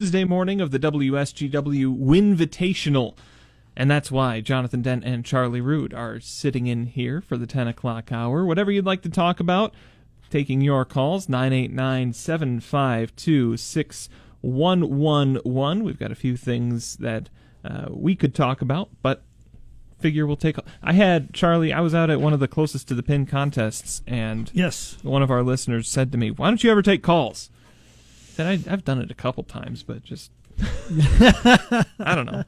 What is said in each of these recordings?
Tuesday morning of the WSGW Winvitational. And that's why Jonathan Dent and Charlie Root are sitting in here for the 10 o'clock hour. Whatever you'd like to talk about, taking your calls, 989-752-6111. We've got a few things that we could talk about, but figure we'll take... Charlie, I was out at one of the closest to the pin contests, and yes, one of our listeners said to me, why don't you ever take calls? I've done it a couple times, but just I don't know.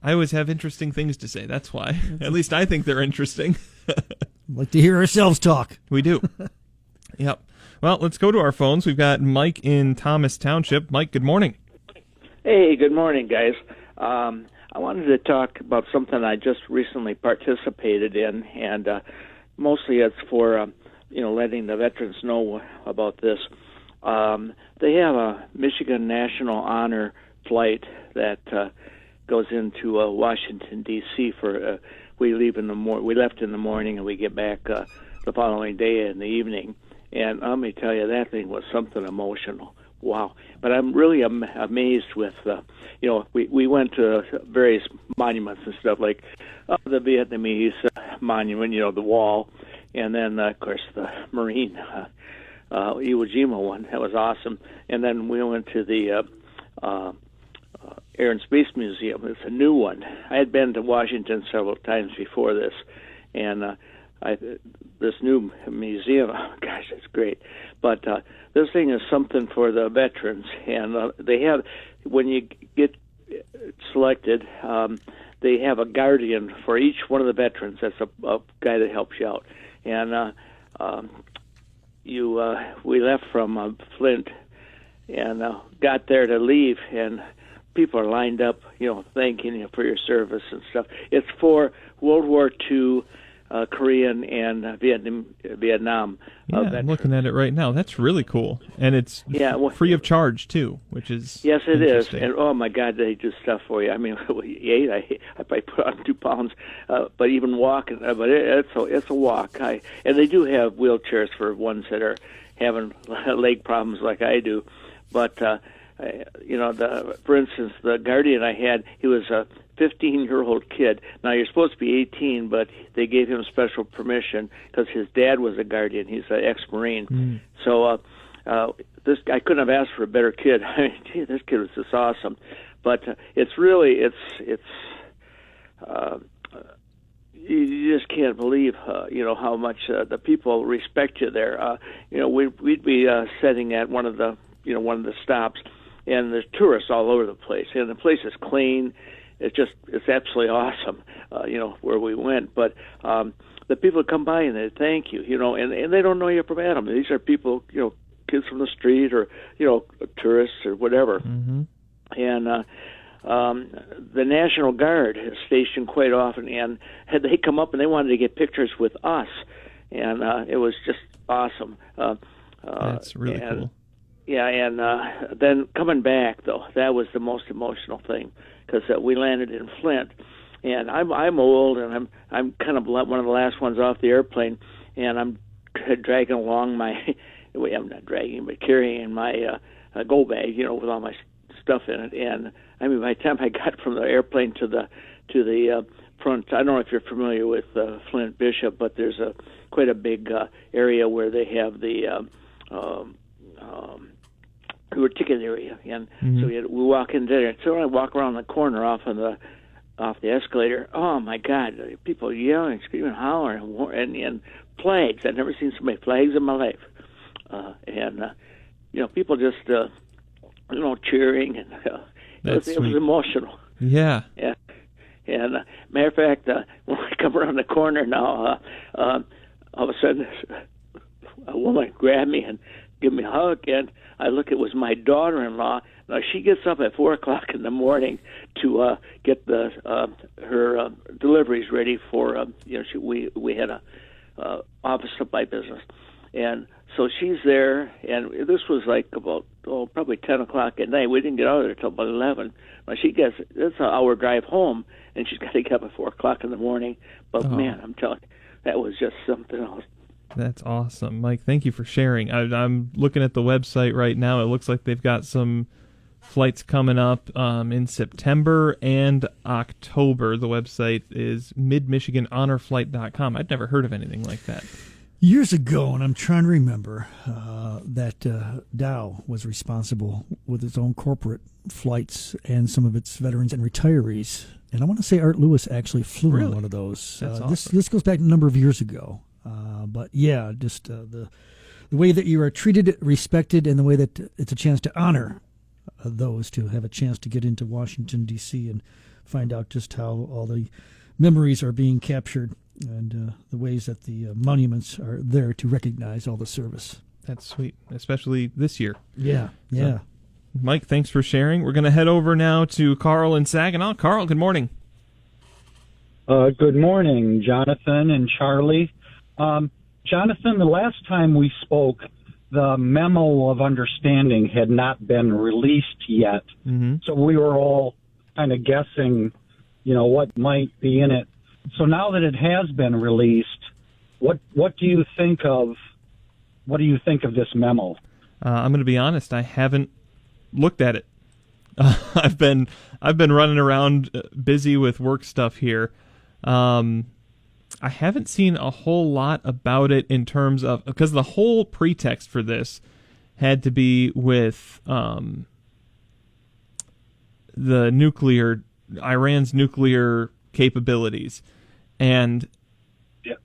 I always have interesting things to say. That's why. At least I think they're interesting. Like to hear ourselves talk. We do. Yep. Well, let's go to our phones. We've got Mike in Thomas Township. Mike, good morning. Hey, good morning, guys. I wanted to talk about something I just recently participated in, and mostly it's for letting the veterans know about this. They have a Michigan National Honor flight that goes into Washington D.C. for we left in the morning and we get back the following day in the evening. And let me tell you, that thing was something emotional. Wow! But I'm really amazed with we went to various monuments and stuff like the Vietnamese monument, the wall, and then of course the Marine. Iwo Jima one. That was awesome. And then we went to the Air and Space Museum. It's a new one. I had been to Washington several times before this, and this new museum, gosh, it's great. But this thing is something for the veterans, and they have, when you get selected, they have a guardian for each one of the veterans. That's a guy that helps you out. And we left from Flint and got there to leave, and people are lined up, thanking you for your service and stuff. It's for World War II, Korean, and Vietnam. I'm looking at it right now. That's really cool, and it's free of charge too, which is yes, it is. And oh my God, they do stuff for you. I mean, I probably put on 2 pounds, but even walking, but it's a walk. And they do have wheelchairs for ones that are having leg problems like I do, but for instance, the guardian I had, he was a 15-year-old kid. Now, you're supposed to be 18, but they gave him special permission because his dad was a guardian. He's an ex-Marine. So I couldn't have asked for a better kid. I mean, gee, this kid was just awesome. But it's you just can't believe, how much the people respect you there. We'd be sitting at one of the stops, and there's tourists all over the place, and the place is clean. It's absolutely awesome, where we went. But the people come by and they thank you, and they don't know you from Adam. These are people, kids from the street or, tourists or whatever. Mm-hmm. And the National Guard is stationed quite often, and they come up and they wanted to get pictures with us, and it was just awesome. That's really cool. Yeah, and then coming back, though, that was the most emotional thing, because we landed in Flint, and I'm old, and I'm kind of one of the last ones off the airplane, and I'm dragging along I'm not dragging, but carrying my go bag, with all my stuff in it, and I mean, by the time I got from the airplane to the front, I don't know if you're familiar with Flint Bishop, but there's quite a big area where they have the ticket area, and so we walk in there. And so I walk around the corner off the escalator. Oh my God! People yelling, screaming, hollering, and flags. I've never seen so many flags in my life. People just cheering, and it was emotional. Yeah. Yeah. And matter of fact, when I come around the corner now, all of a sudden, a woman grabbed me and give me a hug, and I look, it was my daughter-in-law. Now, she gets up at 4 o'clock in the morning to get her deliveries ready for, we had a office supply business. And so she's there, and this was like about, probably 10 o'clock at night. We didn't get out of there until about 11. Now, it's an hour drive home, and she's got to get up at 4 o'clock in the morning. But, man, I'm telling you, that was just something else. That's awesome. Mike, thank you for sharing. I'm looking at the website right now. It looks like they've got some flights coming up in September and October. The website is midmichiganhonorflight.com. I'd never heard of anything like that. Years ago, and I'm trying to remember, that Dow was responsible with its own corporate flights and some of its veterans and retirees. And I want to say Art Lewis actually flew on one of those. That's awesome. This goes back a number of years ago. But yeah, just the way that you are treated, respected, and the way that it's a chance to honor those, to have a chance to get into Washington, D.C. and find out just how all the memories are being captured and the ways that the monuments are there to recognize all the service. That's sweet, especially this year. Yeah. So, Mike, thanks for sharing. We're going to head over now to Carl in Saginaw. Carl, good morning. Good morning, Jonathan and Charlie. Jonathan, the last time we spoke, the memo of understanding had not been released yet. Mm-hmm. So we were all kind of guessing, what might be in it. So now that it has been released, what do you think of this memo? I'm going to be honest. I haven't looked at it. I've been running around busy with work stuff here. I haven't seen a whole lot about it in terms of, because the whole pretext for this had to be with Iran's nuclear capabilities. And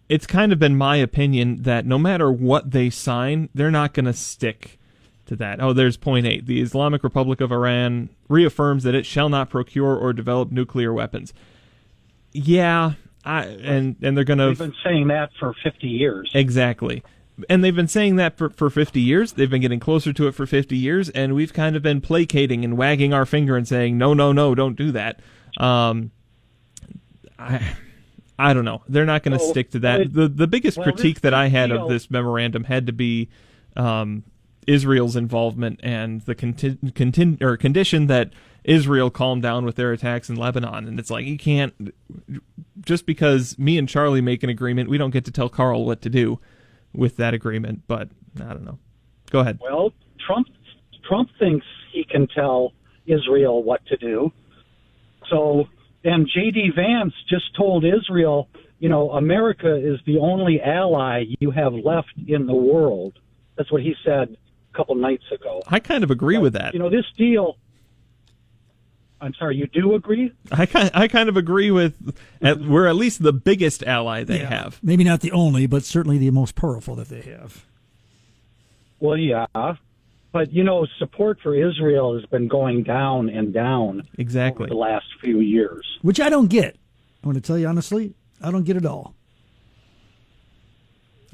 it's kind of been my opinion that no matter what they sign, they're not going to stick to that. Oh, there's point 8. The Islamic Republic of Iran reaffirms that it shall not procure or develop nuclear weapons. Yeah, and they're going to... They've been saying that for 50 years. Exactly. And they've been saying that for 50 years. They've been getting closer to it for 50 years, and we've kind of been placating and wagging our finger and saying, no, don't do that. I don't know. They're not going to stick to that. The biggest critique that I had of this memorandum had to be Israel's involvement and the condition that Israel calm down with their attacks in Lebanon. And it's like, you can't, just because me and Charlie make an agreement, we don't get to tell Carl what to do with that agreement. But I don't know. Go ahead. Well, Trump thinks he can tell Israel what to do. So, and J.D. Vance just told Israel, America is the only ally you have left in the world. That's what he said a couple nights ago. I kind of agree with that. This deal... I'm sorry, you do agree? I kind of agree with, we're at least the biggest ally they have. Maybe not the only, but certainly the most powerful that they have. Well, yeah. But, support for Israel has been going down and down exactly over the last few years. Which I don't get. I want to tell you honestly, I don't get it all.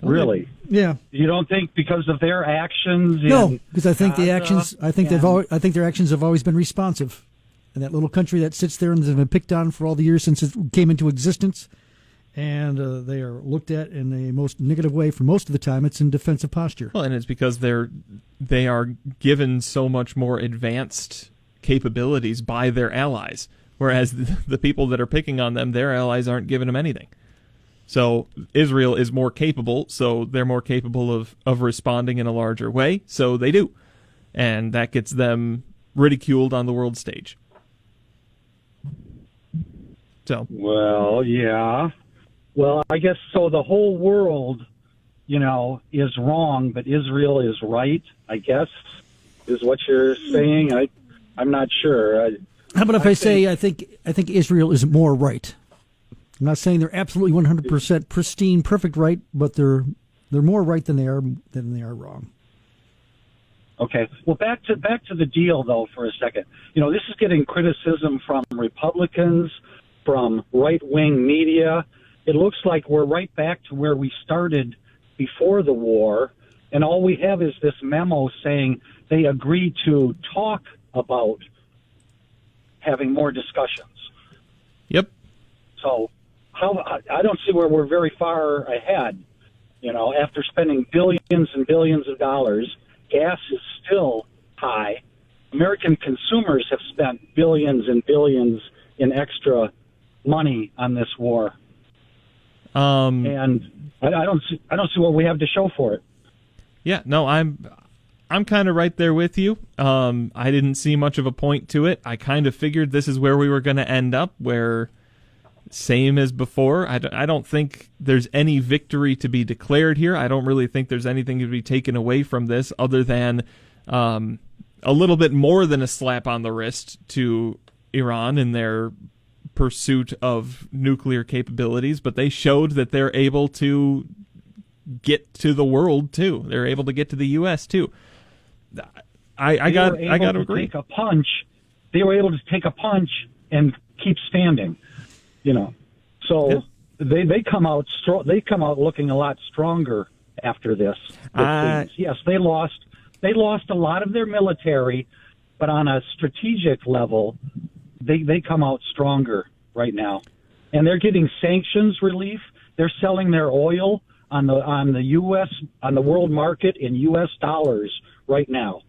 Really? Yeah. You don't think because of their actions? No, because I think the actions. I think their actions have always been responsive. And that little country that sits there and has been picked on for all the years since it came into existence, and they are looked at in the most negative way for most of the time. It's in defensive posture. Well, and it's because they are given so much more advanced capabilities by their allies, whereas the people that are picking on them, their allies aren't giving them anything. So Israel is more capable, so they're more capable of responding in a larger way, so they do. And that gets them ridiculed on the world stage. So. Well, yeah. Well, I guess so. The whole world, is wrong, but Israel is right, I guess, is what you're saying. I'm not sure. How about if I say I think Israel is more right? I'm not saying they're absolutely 100% pristine, perfect right, but they're more right than they are wrong. Okay. Well, back to the deal though for a second. This is getting criticism from Republicans, from right-wing media. It looks like we're right back to where we started before the war, and all we have is this memo saying they agreed to talk about having more discussions. Yep. So I don't see where we're very far ahead. After spending billions and billions of dollars, gas is still high. American consumers have spent billions and billions in extra money on this war, and I don't see what we have to show for it. Yeah, no, I'm kind of right there with you. I didn't see much of a point to it. I kind of figured this is where we were going to end up, where same as before. I don't think there's any victory to be declared here. I don't really think there's anything to be taken away from this other than a little bit more than a slap on the wrist to Iran in their pursuit of nuclear capabilities. But they showed that they're able to get to the world too. They're able to get to the U.S. too. I got to agree. Take a punch. They were able to take a punch and keep standing. So they come out looking a lot stronger after this. Yes, they lost a lot of their military, but on a strategic level, they come out stronger right now, and they're getting sanctions relief. They're selling their oil on the world market in U.S. dollars right now.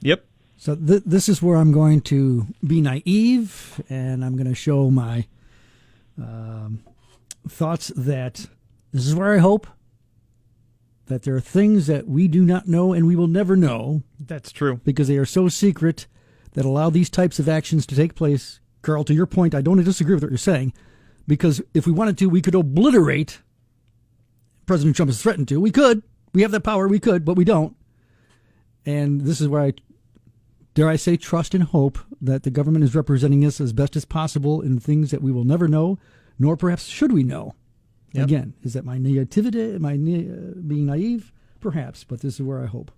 Yep. So this is where I'm going to be naive, and I'm going to show my thoughts that this is where I hope that there are things that we do not know and we will never know. That's true. Because they are so secret that allow these types of actions to take place. Carl, to your point, I don't disagree with what you're saying, because if we wanted to, we could obliterate President Trump has threatened to. We could. We have that power. We could, but we don't. And this is where I, dare I say, trust and hope that the government is representing us as best as possible in things that we will never know, nor perhaps should we know. Yep. Again, is that my naivety? Am I being naive? Perhaps, but this is where I hope.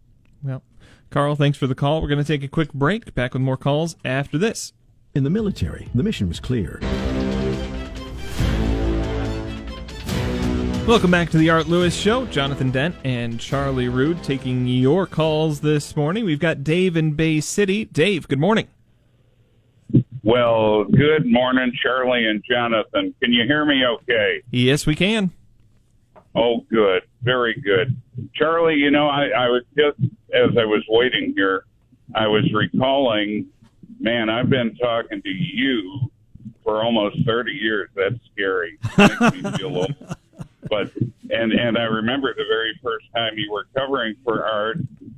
Well, Carl, thanks for the call. We're going to take a quick break. Back with more calls after this. In the military, the mission was clear. Welcome back to the Art Lewis Show. Jonathan Dent and Charlie Rood taking your calls this morning. We've got Dave in Bay City. Dave, good morning. Well, good morning, Charlie and Jonathan. Can you hear me okay? Yes, we can. Oh, good. Very good. Charlie, I was just, as I was waiting here, I was recalling, man, I've been talking to you for almost 30 years. That's scary. It makes me feel old. But and I remember the very first time you were covering for Art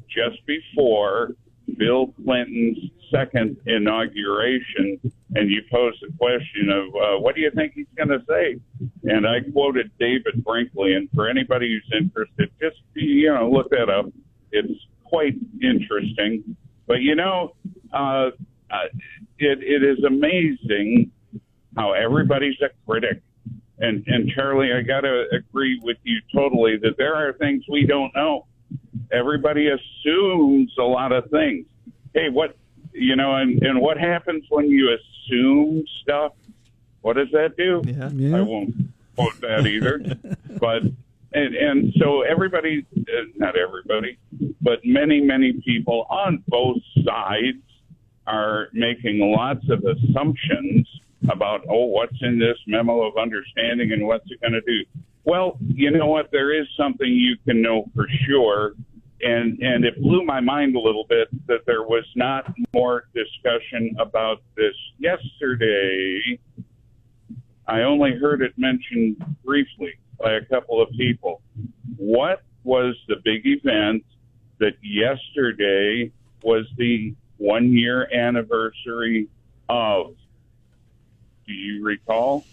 just before Bill Clinton's second inauguration, and you posed the question of what do you think he's going to say? And I quoted David Brinkley, and for anybody who's interested, just look that up. It's quite interesting. But it is amazing how everybody's a critic. And Charlie, I got to agree with you totally that there are things we don't know. Everybody assumes a lot of things. Hey, and what happens when you assume stuff? What does that do? Yeah. I won't quote that either. But and so everybody, not everybody, but many, many people on both sides are making lots of assumptions about, what's in this memo of understanding and what's it going to do? Well, you know what? There is something you can know for sure, and it blew my mind a little bit that there was not more discussion about this yesterday. I only heard it mentioned briefly by a couple of people. What was the big event that yesterday was the 1-year anniversary of? Do you recall?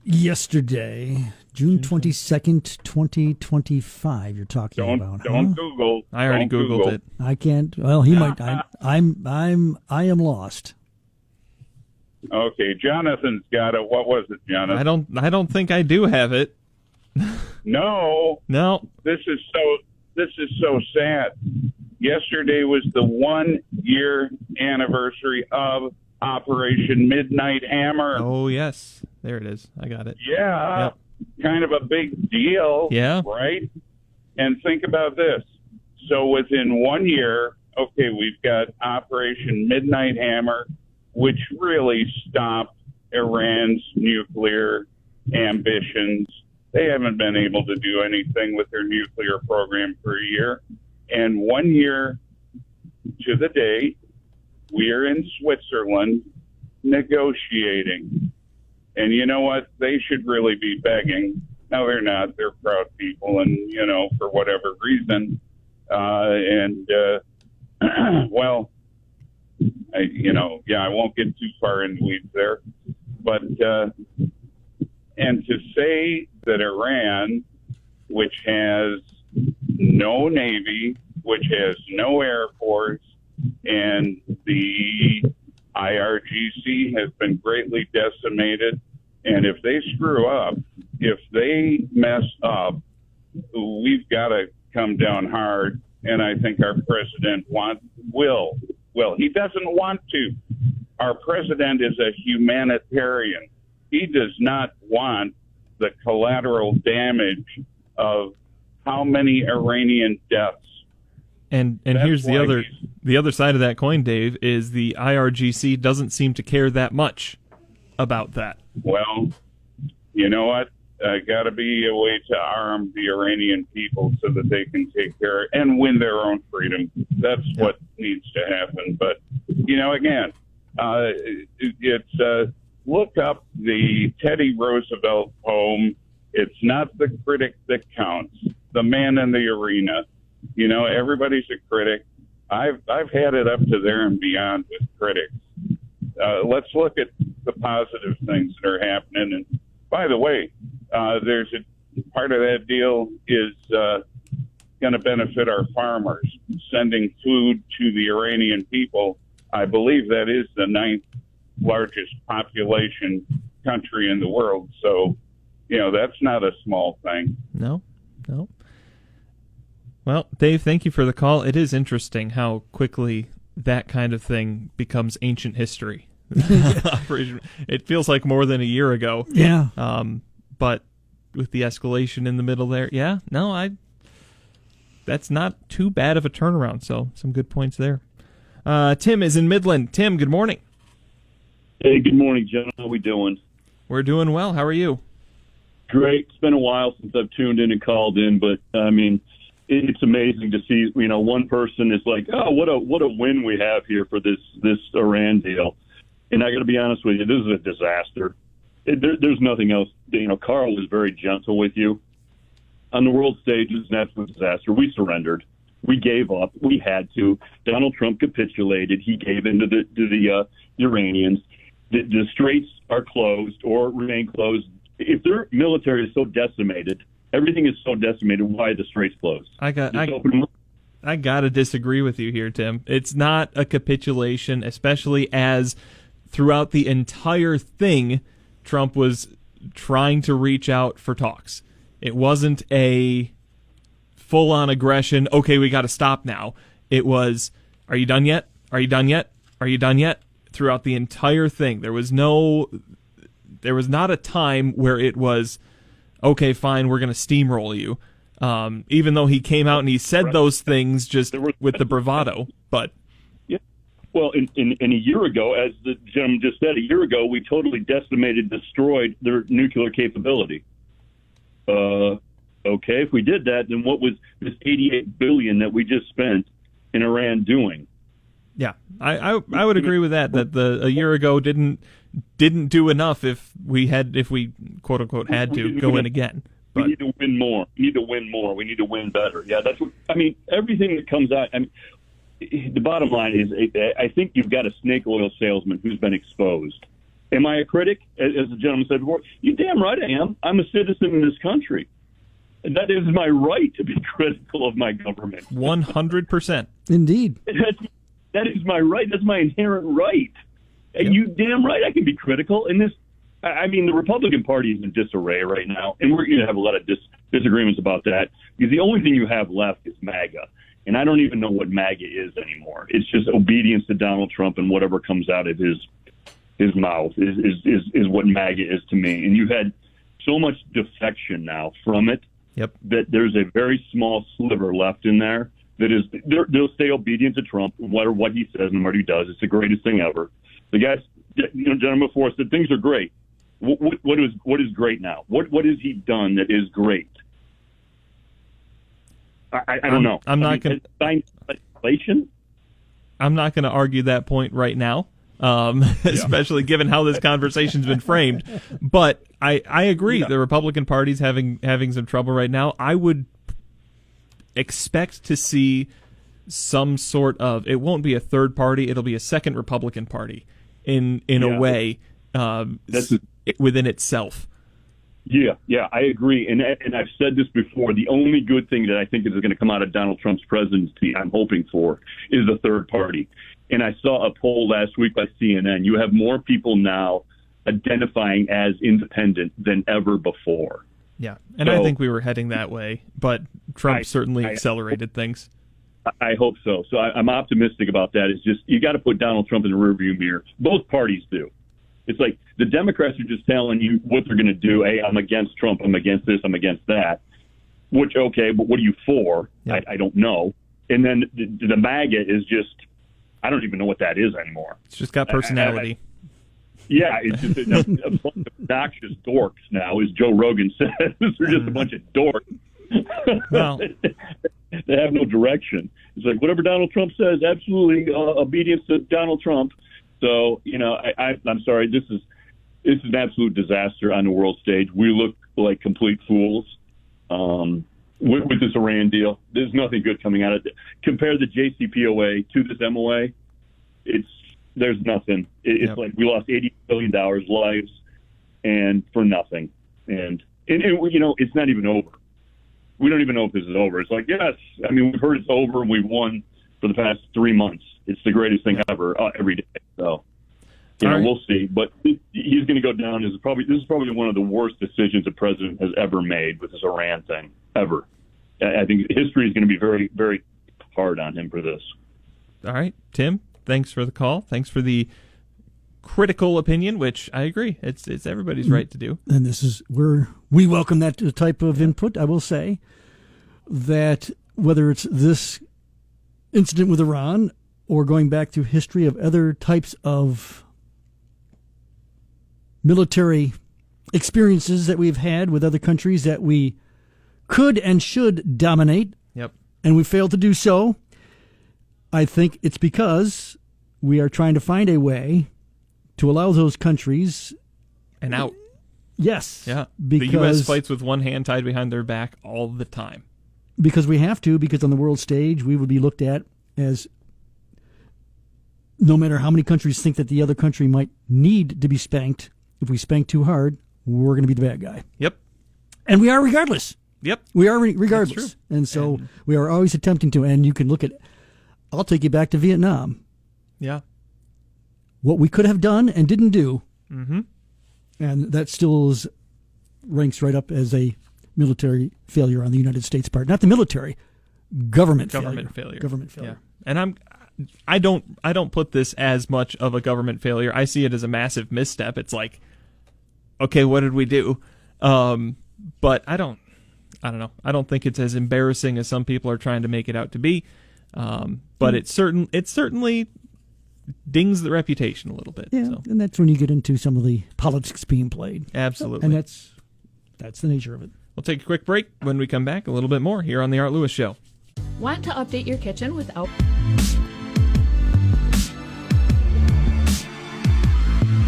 Yesterday, June 22nd, 2025, you're talking about. Don't Google. I already Googled it. I can't. Well, he might. I am lost. Okay, Jonathan's got it. What was it, Jonathan? I don't think I do have it. No. This is so sad. Yesterday was the 1-year anniversary of Operation Midnight Hammer. Oh, yes. There it is. I got it. Yeah. Yep. Kind of a big deal. Yeah. Right? And think about this. So within 1 year, okay, we've got Operation Midnight Hammer, which really stopped Iran's nuclear ambitions. They haven't been able to do anything with their nuclear program for a year. And 1 year to the day, we are in Switzerland negotiating. And you know what? They should really be begging. No, they're not. They're proud people, and, for whatever reason. Well, I won't get too far in the weeds there, but and to say that Iran, which has no navy, which has no air force, and the IRGC has been greatly decimated, and if they screw up, if they mess up, we've got to come down hard. And I think our president will. Well, he doesn't want to. Our president is a humanitarian. He does not want the collateral damage of how many Iranian deaths. And here's the other side of that coin, Dave, is the IRGC doesn't seem to care that much about that. Well, you know what? Got to be a way to arm the Iranian people so that they can take care and win their own freedom. That's what needs to happen. But, again, it's look up the Teddy Roosevelt poem. It's not the critic that counts. The man in the arena. Everybody's a critic. I've had it up to there and beyond with critics. Let's look at the positive things that are happening. And by the way, there's a part of that deal is going to benefit our farmers, sending food to the Iranian people. I believe that is the 9th largest population country in the world. So, that's not a small thing. No. Well, Dave, thank you for the call. It is interesting how quickly that kind of thing becomes ancient history. It feels like more than a year ago. Yeah. But with the escalation in the middle there, that's not too bad of a turnaround. So some good points there. Tim is in Midland. Tim, good morning. Hey, good morning, gentlemen. How we doing? We're doing well. How are you? Great. It's been a while since I've tuned in and called in, but it's amazing to see. One person is like, "Oh, what a win we have here for this Iran deal," and I got to be honest with you, this is a disaster. There's nothing else. Carl was very gentle with you on the world stage. It was an absolute disaster. We surrendered. We gave up. We had to. Donald Trump capitulated. He gave in to the Iranians. The straits are closed or remain closed. If their military is so decimated, everything is so decimated, why are the straits closed? I got to disagree with you here, Tim. It's not a capitulation, especially as throughout the entire thing, Trump was trying to reach out for talks. It wasn't a full-on aggression, okay, we got to stop now. It was, are you done yet? Are you done yet? Are you done yet? Throughout the entire thing. There was not a time where it was, okay, fine, we're going to steamroll you. Even though he came out and he said those things just with the bravado. But yeah, well, in a year ago, as the gentleman just said, a year ago, we totally decimated, destroyed their nuclear capability. Okay, if we did that, then what was this $88 billion that we just spent in Iran doing? Yeah, I would agree with that. That a year ago didn't do enough if we quote unquote had to go in again. But we need to win more. We need to win more. We need to win better. Yeah, that's what everything that comes out. The bottom line is, I think you've got a snake oil salesman who's been exposed. Am I a critic? As the gentleman said before, you're damn right I am. I'm a citizen in this country. And that is my right to be critical of my government. 100%. Indeed. That is my right. That's my inherent right. And you damn right I can be critical. And the Republican Party is in disarray right now, and we're going to have a lot of disagreements about that, because the only thing you have left is MAGA. And I don't even know what MAGA is anymore. It's just obedience to Donald Trump, and whatever comes out of his mouth is what MAGA is to me. And you had so much defection now from it that there's a very small sliver left in there that is, they'll stay obedient to Trump, no matter what he says and what he does. It's the greatest thing ever. The guys, gentlemen before said things are great. What is great now? What has he done that is great? I don't know. I'm not going to argue that point right now, especially given how this conversation's been framed. But I agree. The Republican Party's having some trouble right now. expect to see some sort of, it won't be a third party, it'll be a second Republican Party in a way within itself. Yeah, I agree. And I've said this before. The only good thing that I think is going to come out of Donald Trump's presidency, I'm hoping for, is a third party. And I saw a poll last week by CNN. You have more people now identifying as independent than ever before. Yeah, and I think we were heading that way, but Trump certainly accelerated things. I hope so. So I'm optimistic about that. It's just, you got to put Donald Trump in the rearview mirror. Both parties do. It's like the Democrats are just telling you what they're going to do. Hey, I'm against Trump. I'm against this. I'm against that. Which, okay, but what are you for? Yeah. I don't know. And then the MAGA is just, I don't even know what that is anymore. It's just got personality. Yeah, it's just a bunch of obnoxious dorks now, as Joe Rogan says. They're just a bunch of dorks. Well, they have no direction. It's like whatever Donald Trump says, absolutely obedience to Donald Trump. So, I'm sorry, this is an absolute disaster on the world stage. We look like complete fools with this Iran deal. There's nothing good coming out of it. Compare the JCPOA to this MOA, there's nothing. It's like we lost $80 billion lives and for nothing. And it's not even over. We don't even know if this is over. It's like, yes, I mean, we've heard it's over and we've won for the past 3 months. It's the greatest thing ever every day. So, we'll see. But he's going to go down as this is probably one of the worst decisions the president has ever made with this Iran thing, ever. I think history is going to be very, very hard on him for this. All right, Tim, thanks for the call. Thanks for the critical opinion, which I agree. It's everybody's right to do. And this is where we welcome that type of input. I will say that whether it's this incident with Iran or going back through history of other types of military experiences that we've had with other countries that we could and should dominate, and we failed to do so, I think it's because we are trying to find a way to allow those countries an out. Yes. Yeah. Because the U.S. fights with one hand tied behind their back all the time. Because we have to, because on the world stage we would be looked at as, no matter how many countries think that the other country might need to be spanked, if we spank too hard, we're going to be the bad guy. Yep. And we are regardless. Yep. We are regardless. And so we are always attempting to, and you can look at, I'll take you back to Vietnam. Yeah. What we could have done and didn't do, mm-hmm. and that still ranks right up as a military failure on the United States part. Not the military, government failure. Government failure. Yeah. And I don't put this as much of a government failure. I see it as a massive misstep. It's like, okay, what did we do? But I don't know. I don't think it's as embarrassing as some people are trying to make it out to be. But it certainly dings the reputation a little bit. Yeah, so. And that's when you get into some of the politics being played. Absolutely. And that's the nature of it. We'll take a quick break. When we come back, a little bit more here on The Art Lewis Show. Want to update your kitchen without...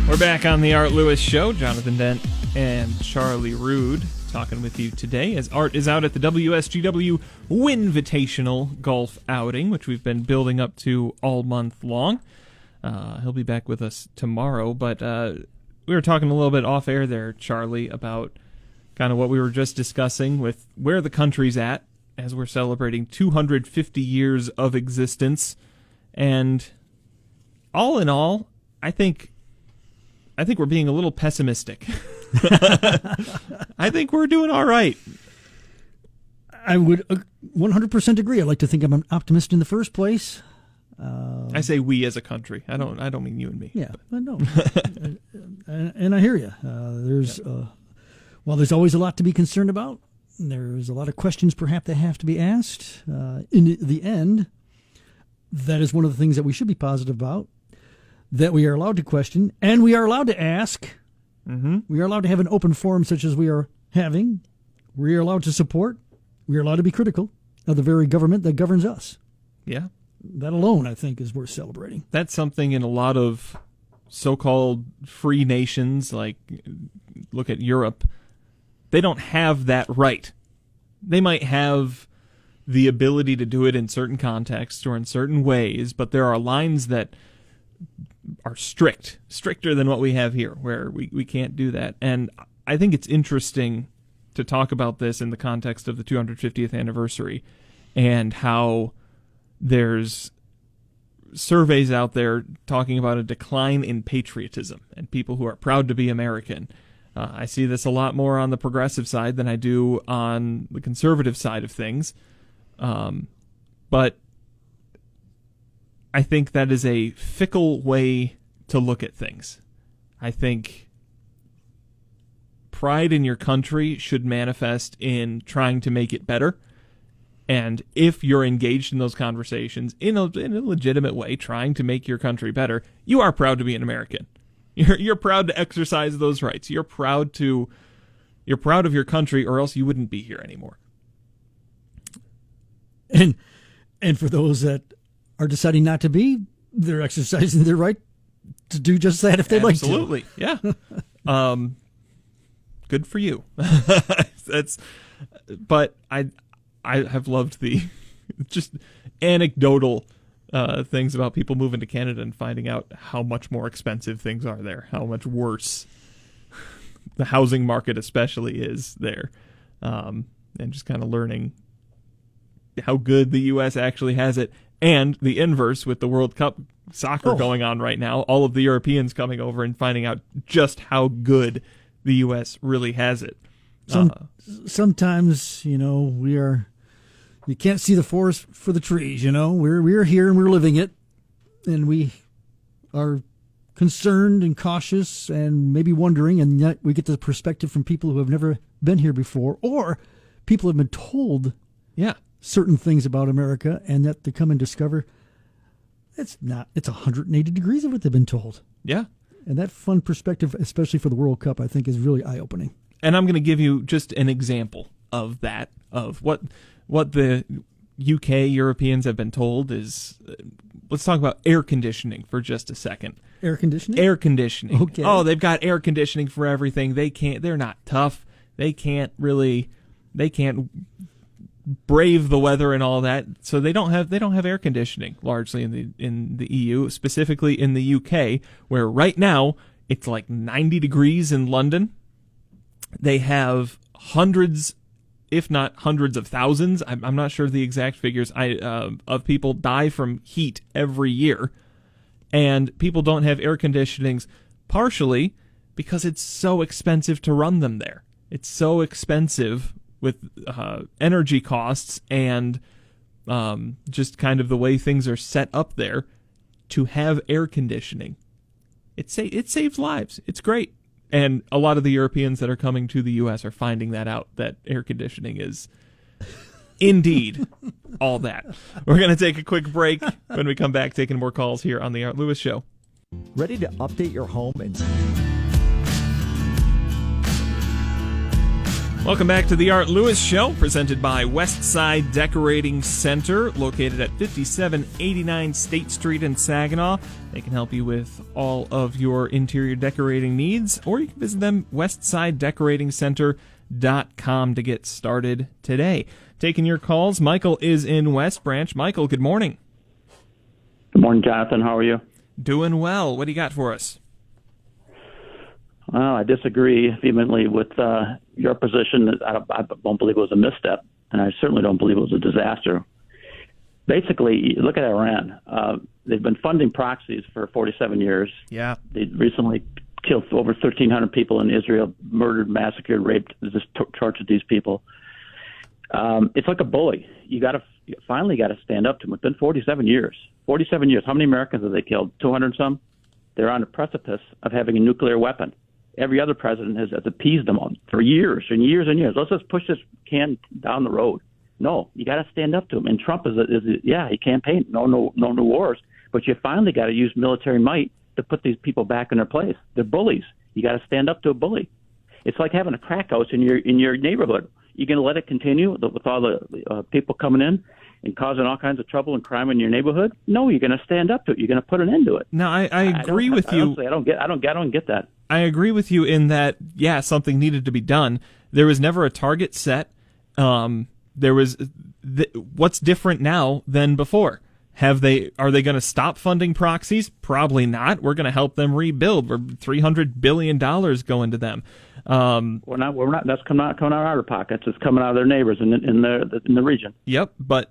We're back on The Art Lewis Show. Jonathan Dent and Charlie Rood talking with you today as Art is out at the WSGW Winvitational Golf Outing, which we've been building up to all month long. He'll be back with us tomorrow, but we were talking a little bit off air there, Charlie, about kind of what we were just discussing with where the country's at as we're celebrating 250 years of existence. And all in all, I think we're being a little pessimistic. I think we're doing all right. I would 100% agree. I like to think I'm an optimist in the first place. I say we as a country. I don't mean you and me. Yeah, but no. And I hear you. While there's always a lot to be concerned about, there's a lot of questions perhaps that have to be asked. In the end, that is one of the things that we should be positive about, that we are allowed to question, and we are allowed to ask. Mm-hmm. We are allowed to have an open forum such as we are having. We are allowed to support. We are allowed to be critical of the very government that governs us. Yeah. That alone, I think, is worth celebrating. That's something in a lot of so-called free nations, like look at Europe, they don't have that right. They might have the ability to do it in certain contexts or in certain ways, but there are lines that are stricter than what we have here, where we can't do that. And I think it's interesting to talk about this in the context of the 250th anniversary and how there's surveys out there talking about a decline in patriotism and people who are proud to be American. I see this a lot more on the progressive side than I do on the conservative side of things. But I think that is a fickle way to look at things. I think pride in your country should manifest in trying to make it better. And if you're engaged in those conversations in a legitimate way, trying to make your country better, you are proud to be an American. You're proud to exercise those rights. You're proud of your country, or else you wouldn't be here anymore. And for those that are deciding not to be, they're exercising their right to do just that if they'd like to. Absolutely, yeah. Good for you. But I have loved the just anecdotal things about people moving to Canada and finding out how much more expensive things are there, how much worse the housing market especially is there, and just kind of learning how good the U.S. actually has it, and the inverse with the World Cup soccer going on right now, all of the Europeans coming over and finding out just how good the U.S. really has it. Sometimes, you can't see the forest for the trees, We're here and we're living it, and we are concerned and cautious and maybe wondering, and yet we get the perspective from people who have never been here before, or people have been told certain things about America, and that they come and discover it's 180 degrees of what they've been told. Yeah. And that fun perspective, especially for the World Cup, I think is really eye-opening. And I'm going to give you just an example of that, of what the UK Europeans have been told is, let's talk about air conditioning for just a second. Air conditioning? Air conditioning. Okay. Oh, they've got air conditioning for everything. They're not tough. They can't brave the weather and all that. So they don't have air conditioning largely in the EU, specifically in the UK, where right now it's like 90 degrees in London. They have hundreds, if not hundreds of thousands, I'm not sure the exact figures, of people die from heat every year. And people don't have air conditionings partially because it's so expensive to run them there. It's so expensive with energy costs and just kind of the way things are set up there to have air conditioning. It saves lives. It's great. And a lot of the Europeans that are coming to the U.S. are finding that out, that air conditioning is indeed all that. We're going to take a quick break. When we come back, taking more calls here on the Art Lewis Show. Ready to update your home and... Welcome back to the Art Lewis Show, presented by Westside Decorating Center, located at 5789 State Street in Saginaw. They can help you with all of your interior decorating needs, or you can visit them, westsidedecoratingcenter.com, to get started today. Taking your calls, Michael is in West Branch. Michael, good morning. Good morning, Jonathan. How are you? Doing well. What do you got for us? Well, I disagree vehemently with your position. I don't believe it was a misstep, and I certainly don't believe it was a disaster. Basically, look at Iran. They've been funding proxies for 47 years. Yeah. They recently killed over 1,300 people in Israel, murdered, massacred, raped, just tortured these people. It's like a bully. You finally got to stand up to them. It's been 47 years. 47 years. How many Americans have they killed? 200 some? They're on the precipice of having a nuclear weapon. Every other president has appeased them for years and years and years. Let's just push this can down the road. No, you got to stand up to him. And Trump he campaigned no new wars, but you finally got to use military might to put these people back in their place. They're bullies. You got to stand up to a bully. It's like having a crack house in your neighborhood. You going to let it continue with all the people coming in and causing all kinds of trouble and crime in your neighborhood? No, you're going to stand up to it. You're going to put an end to it. Now, I agree with you. Honestly, I don't get that. I agree with you in that, yeah, something needed to be done. There was never a target set. There was what's different now than before? Are they going to stop funding proxies? Probably not. We're going to help them rebuild. We're $300 billion going to them. We're not. That's coming out of our pockets. It's coming out of their neighbors in the region. Yep, but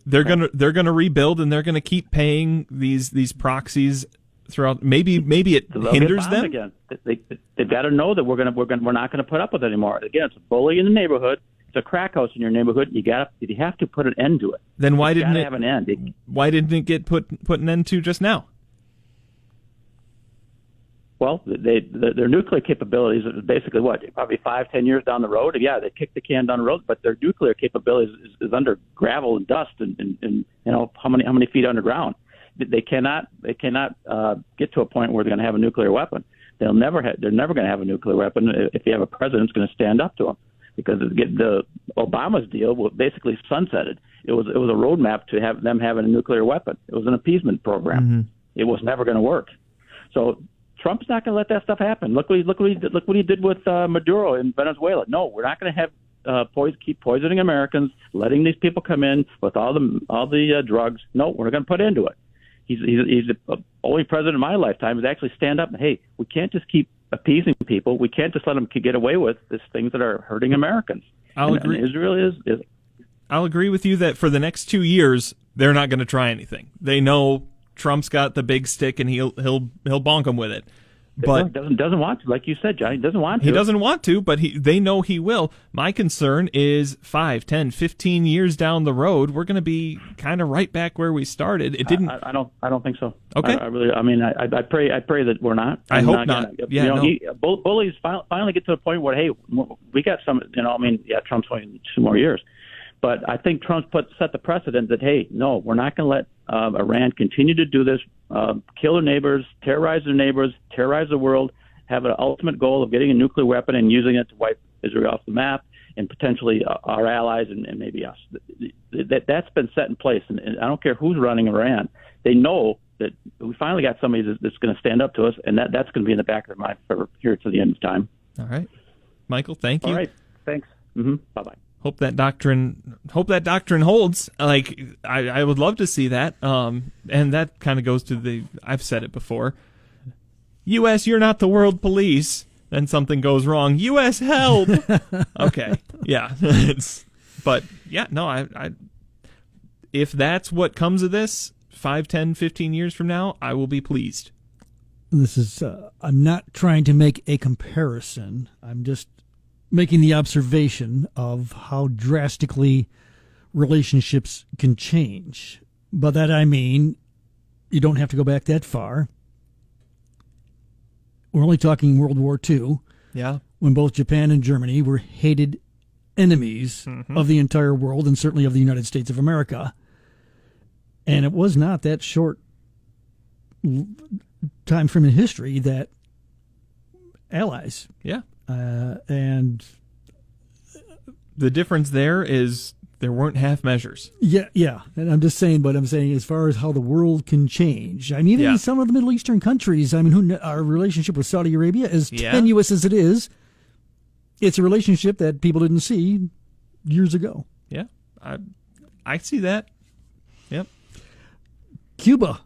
they're gonna rebuild, and they're gonna keep paying these proxies throughout. Maybe it hinders them again. They've got to know that we're not gonna put up with it anymore. Again, it's a bully in the neighborhood. It's a crack house in your neighborhood. You have to put an end to it. Then why didn't it have an end? Why didn't it get put an end to just now? Well, their nuclear capabilities is basically probably 5-10 years down the road. Yeah, they kicked the can down the road, but their nuclear capabilities is under gravel and dust and how many feet underground. They cannot get to a point where they're going to have a nuclear weapon. They're never going to have a nuclear weapon if you have a president who's going to stand up to them, because the Obama's deal was basically sunsetted. It was a roadmap to have them having a nuclear weapon. It was an appeasement program. Mm-hmm. It was never going to work. So Trump's not going to let that stuff happen. Look what he did with Maduro in Venezuela. No, we're not going to have keep poisoning Americans, letting these people come in with all the drugs. No, we're going to put into it. He's the only president in my lifetime to actually stand up and, hey, we can't just keep appeasing people. We can't just let them get away with these things that are hurting Americans. I'll agree. And Israel is. I'll agree with you that for the next 2 years they're not going to try anything. They know Trump's got the big stick and he'll bonk them with it. But doesn't want to, like you said, Johnny. Doesn't want to. He doesn't want to, but they know he will. My concern is 5, 10, 15 years down the road, we're going to be kind of right back where we started. It didn't. I don't think so. Okay. I pray that we're not. I hope not. Bullies finally get to the point where, hey, we got some. Trump's waiting 2 more years. But I think Trump's set the precedent that, hey, no, we're not going to let Iran continue to do this, kill their neighbors, terrorize the world, have an ultimate goal of getting a nuclear weapon and using it to wipe Israel off the map and potentially our allies and maybe us. That's been set in place, and I don't care who's running Iran. They know that we finally got somebody that's going to stand up to us, and that's going to be in the back of their mind for here to the end of time. All right. Michael, thank you. All right. Thanks. Mm-hmm. Bye-bye. Hope that doctrine holds. Like, I would love to see that. And that kind of goes to I've said it before. U.S., you're not the world police. Then something goes wrong. U.S., help. Okay. Yeah. But yeah, no, I if that's what comes of this 5, 10, 15 years from now, I will be pleased. This is, I'm not trying to make a comparison. I'm just making the observation of how drastically relationships can change. By that I mean, you don't have to go back that far. We're only talking World War II. Yeah. When both Japan and Germany were hated enemies of the entire world, and certainly of the United States of America. And it was not that short time frame in history that allies. Yeah. And the difference there is there weren't half measures. Yeah. And I'm just saying, but I'm saying as far as how the world can change. I mean, even in some of the Middle Eastern countries, I mean, our relationship with Saudi Arabia, as tenuous as it is, it's a relationship that people didn't see years ago. Yeah. I see that. Yep. Cuba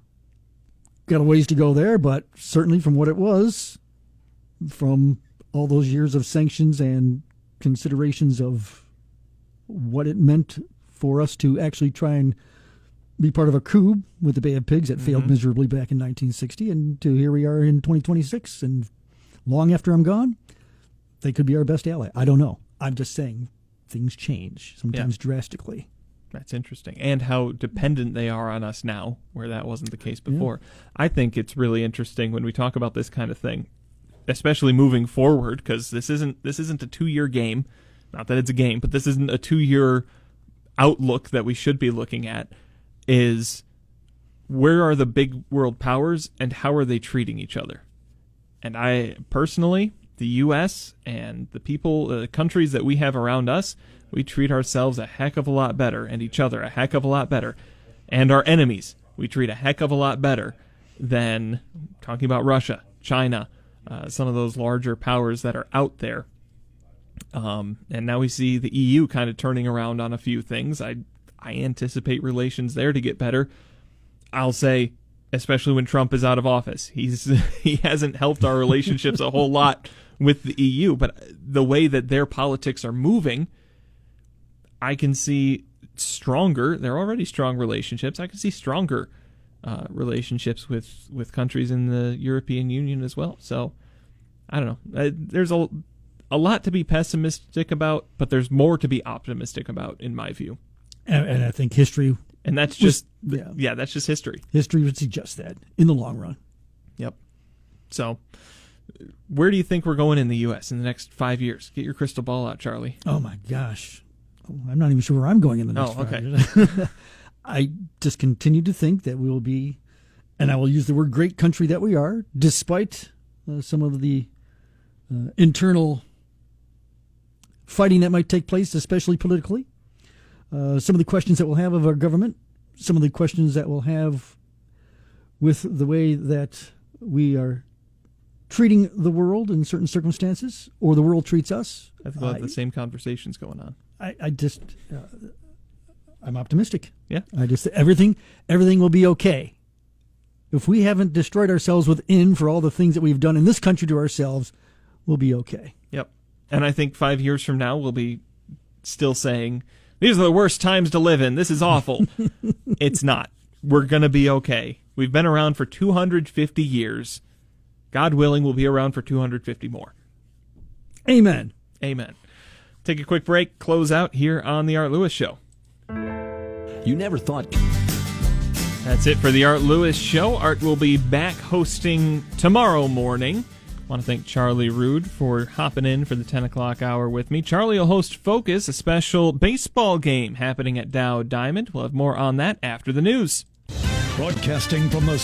got a ways to go there, but certainly from what it was, from all those years of sanctions and considerations of what it meant for us to actually try and be part of a coup with the Bay of Pigs that failed miserably back in 1960, and to here we are in 2026, and long after I'm gone, they could be our best ally. I don't know. I'm just saying things change, sometimes drastically. That's interesting. And how dependent they are on us now, where that wasn't the case before. Yeah. I think it's really interesting when we talk about this kind of thing, especially moving forward, because this isn't a 2-year game. Not that it's a game, but this isn't a 2-year outlook that we should be looking at, is where are the big world powers and how are they treating each other? And I personally, the U.S. and the countries that we have around us, we treat ourselves a heck of a lot better, and each other a heck of a lot better. And our enemies, we treat a heck of a lot better than talking about Russia, China, some of those larger powers that are out there. And now we see the EU kind of turning around on a few things. I anticipate relations there to get better. I'll say, especially when Trump is out of office. He hasn't helped our relationships a whole lot with the EU, but the way that their politics are moving, I can see stronger, they're already strong relationships, I can see stronger relationships with countries in the European Union as well. So, I don't know. There's a lot to be pessimistic about, but there's more to be optimistic about, in my view. And I think history... And that's just, that's just history. History would suggest that in the long run. Yep. So, where do you think we're going in the U.S. in the next 5 years? Get your crystal ball out, Charlie. Oh, my gosh. I'm not even sure where I'm going in the next 5 years. I just continue to think that we will be, and I will use the word great country that we are, despite some of the internal fighting that might take place, especially politically. Some of the questions that we'll have of our government, some of the questions that we'll have with the way that we are treating the world in certain circumstances, or the world treats us. I think we'll have the same conversations going on. I'm optimistic. Yeah. Everything will be okay. If we haven't destroyed ourselves within for all the things that we've done in this country to ourselves, we'll be okay. Yep. And I think 5 years from now, we'll be still saying, these are the worst times to live in. This is awful. It's not. We're going to be okay. We've been around for 250 years. God willing, we'll be around for 250 more. Amen. Amen. Take a quick break, close out here on The Art Lewis Show. You never thought... That's it for The Art Lewis Show. Art will be back hosting tomorrow morning. I want to thank Charlie Rood for hopping in for the 10 o'clock hour with me. Charlie will host Focus, a special baseball game happening at Dow Diamond. We'll have more on that after the news. Broadcasting from the